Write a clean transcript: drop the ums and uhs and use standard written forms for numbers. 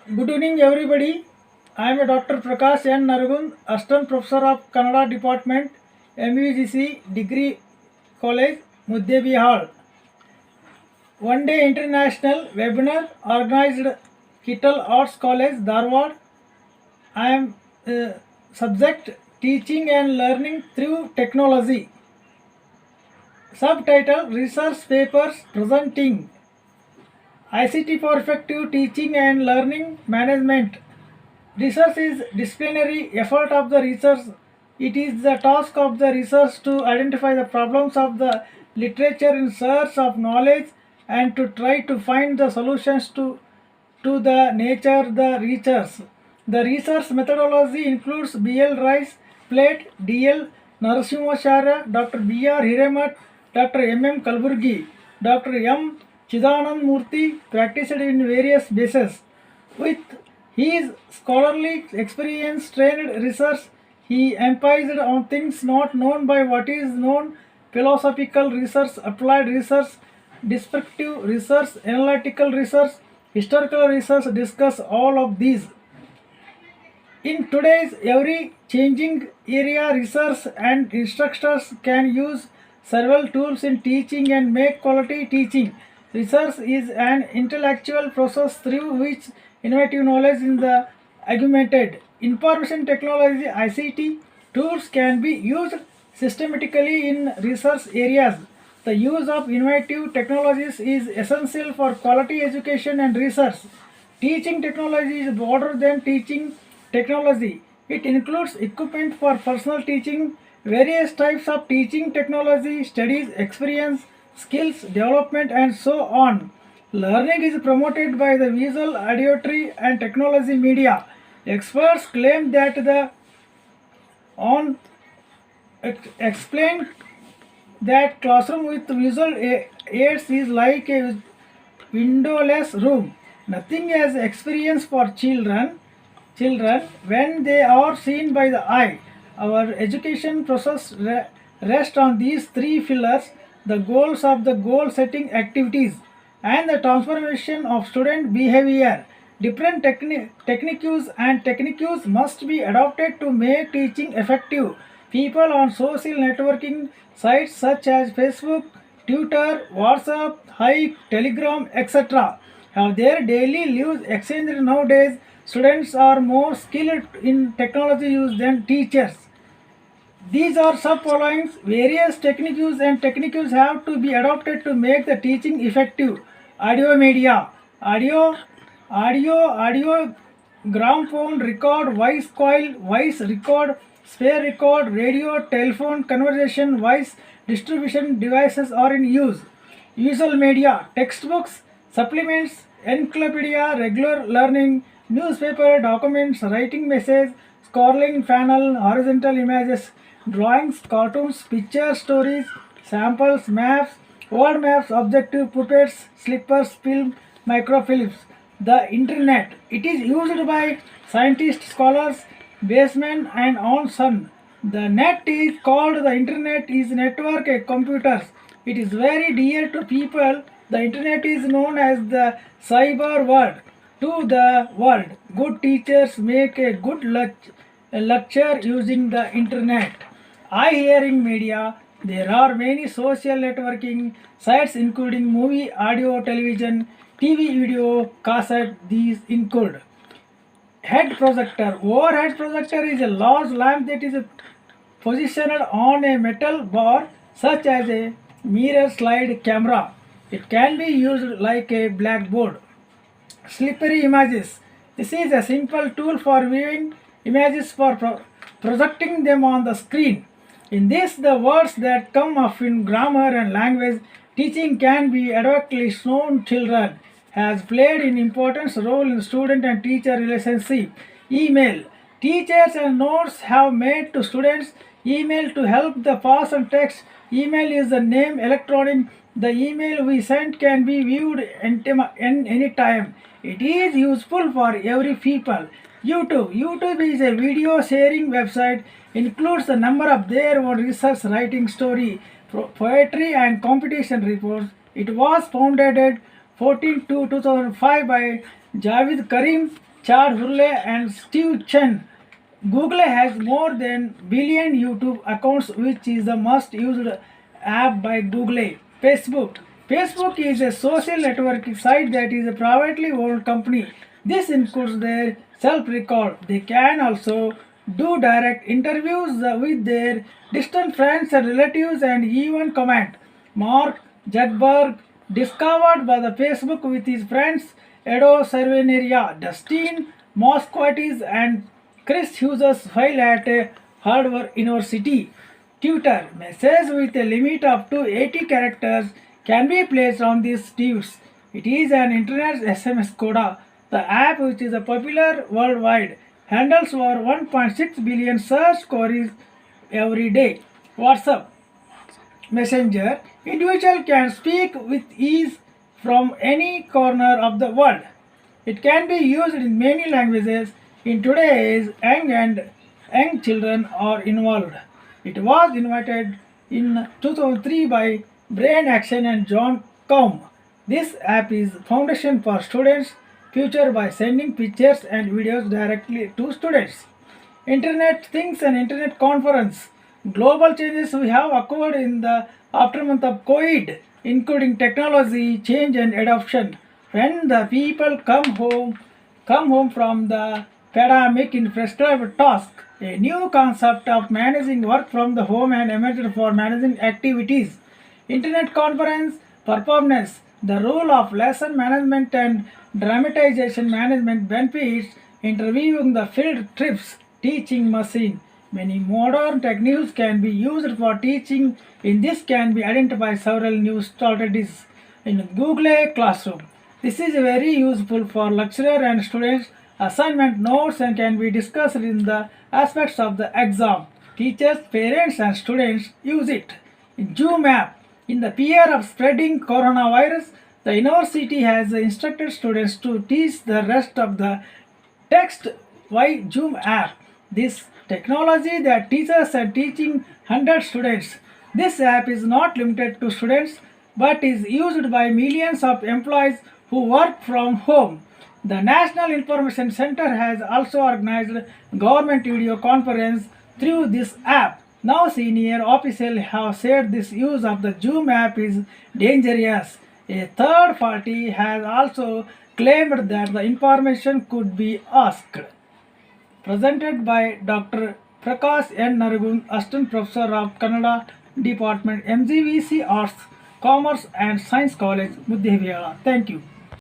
Good evening, everybody. I am Dr. Prakash N. Naragund, Assistant Professor of Kannada Department, MUGC Degree College, Muddebi Hall. One Day International Webinar organized Kittal Arts College, Dharwad. I am subject Teaching and Learning Through Technology. Subtitle Research Papers Presenting ICT for Effective Teaching and Learning Management. Research is disciplinary effort of the research. It is the task of the research to identify the problems of the literature in search of knowledge and to try to find the solutions to the nature the research. The research methodology includes B.L. Rice, Plate, D.L. Narasimhacharya, Dr. B.R. Hiremat, Dr. M.M. Kalburgi, Dr. M. Chidanand Murthy practiced in various bases. With his scholarly experience, trained research, he emphasized on things not known by what is known, philosophical research, applied research, descriptive research, analytical research, historical research, discuss all of these. In today's every changing area, research and instructors can use several tools in teaching and make quality teaching. Research is an intellectual process through which innovative knowledge is augmented. Information technology ICT tools can be used systematically in research areas. The use of innovative technologies is essential for quality education and research. Teaching technology is broader than teaching technology. It includes equipment for personal teaching, various types of teaching technology, studies, experience, skills, development, and so on. Learning is promoted by the visual, auditory, and technology media. Experts claim that the on explain that classroom with visual aids is like a windowless room. Nothing as experience for children when they are seen by the eye. Our education process rests on these three pillars: the goals of the goal setting activities and the transformation of student behavior. Different techniques must be adopted to make teaching effective. People on social networking sites such as Facebook, Twitter, WhatsApp, Hike, Telegram, etc. have their daily lives exchanged nowadays. Students are more skilled in technology use than teachers. These are sub followings. Various techniques have to be adopted to make the teaching effective. Audio media, audio, gramophone, record, voice coil, voice record, spare record, radio, telephone, conversation, voice distribution devices are in use. Visual media, textbooks, supplements, encyclopedia, regular learning, newspaper, documents, writing message, scrolling panel, horizontal images, drawings, cartoons, pictures, stories, samples, maps, word maps, objective, puppets, slippers, film, microfilms. The internet. It is used by scientists, scholars, basemen, and on sun. The net is called the internet is network of computers. It is very dear to people. The internet is known as the cyber world. To the world, good teachers make a good lecture using the internet. Eye hearing media. There are many social networking sites including movie, audio, television, TV, video, cassette. These include head projector. Overhead projector is a large lamp that is positioned on a metal bar such as a mirror slide camera. It can be used like a blackboard. Slippery images. This is a simple tool for viewing images for projecting them on the screen. In this, the words that come up in grammar and language teaching can be adequately shown. Children has played an important role in student and teacher relationship. Email. Teachers and notes have made to students email to help the pass and text. Email is the name electronic. The email we send can be viewed any time. It is useful for every people. YouTube. YouTube is a video sharing website. Includes the number of their own research, writing, story, poetry, and competition reports. It was founded 14 to 2005 by Javed Karim Chad Hurley and Steve Chen. Google has more than billion YouTube accounts, which is the most used app by Google. Facebook. Facebook is a social networking site that is a privately owned company. This includes their self-record. They can also do direct interviews with their distant friends and relatives and even comment. Mark Zuckerberg discovered by the Facebook with his friends Edo Cerveneria, Dustin Moscovitis and Chris Hughes while at Harvard University. Twitter messages with a limit up to 80 characters can be placed on these tweets. It is an internet SMS coda. The app, which is a popular worldwide, handles over 1.6 billion search queries every day. WhatsApp Messenger individual can speak with ease from any corner of the world. It can be used in many languages. In today's young children are involved. It was invented in 2003 by Brain Action and John Combe. This app is foundation for students' future by sending pictures and videos directly to students. Internet things and internet conference. Global changes we have occurred in the aftermath of COVID, including technology change and adoption. When the people come home from the pandemic in prescribed task, a new concept of managing work from the home and emerged for managing activities. Internet conference performance. The role of lesson management and dramatization management benefits interviewing the field trips teaching machine. Many modern techniques can be used for teaching. In this can be identified several new strategies in Google Classroom. This is very useful for lecturer and students assignment notes and can be discussed in the aspects of the exam. Teachers, parents and students use it. In Zoom app, in the fear of spreading coronavirus, the university has instructed students to teach the rest of the text by Zoom app. This technology that teachers are teaching 100 students. This app is not limited to students but is used by millions of employees who work from home. The National Information Center has also organized government video conference through this app. Now senior officials have said this use of the Zoom app is dangerous. A third party has also claimed that the information could be asked. Presented by Dr. Prakash N. Naragun, Assistant Professor of Kannada Department, MGVC Arts, Commerce and Science College, Muddehviala. Thank you.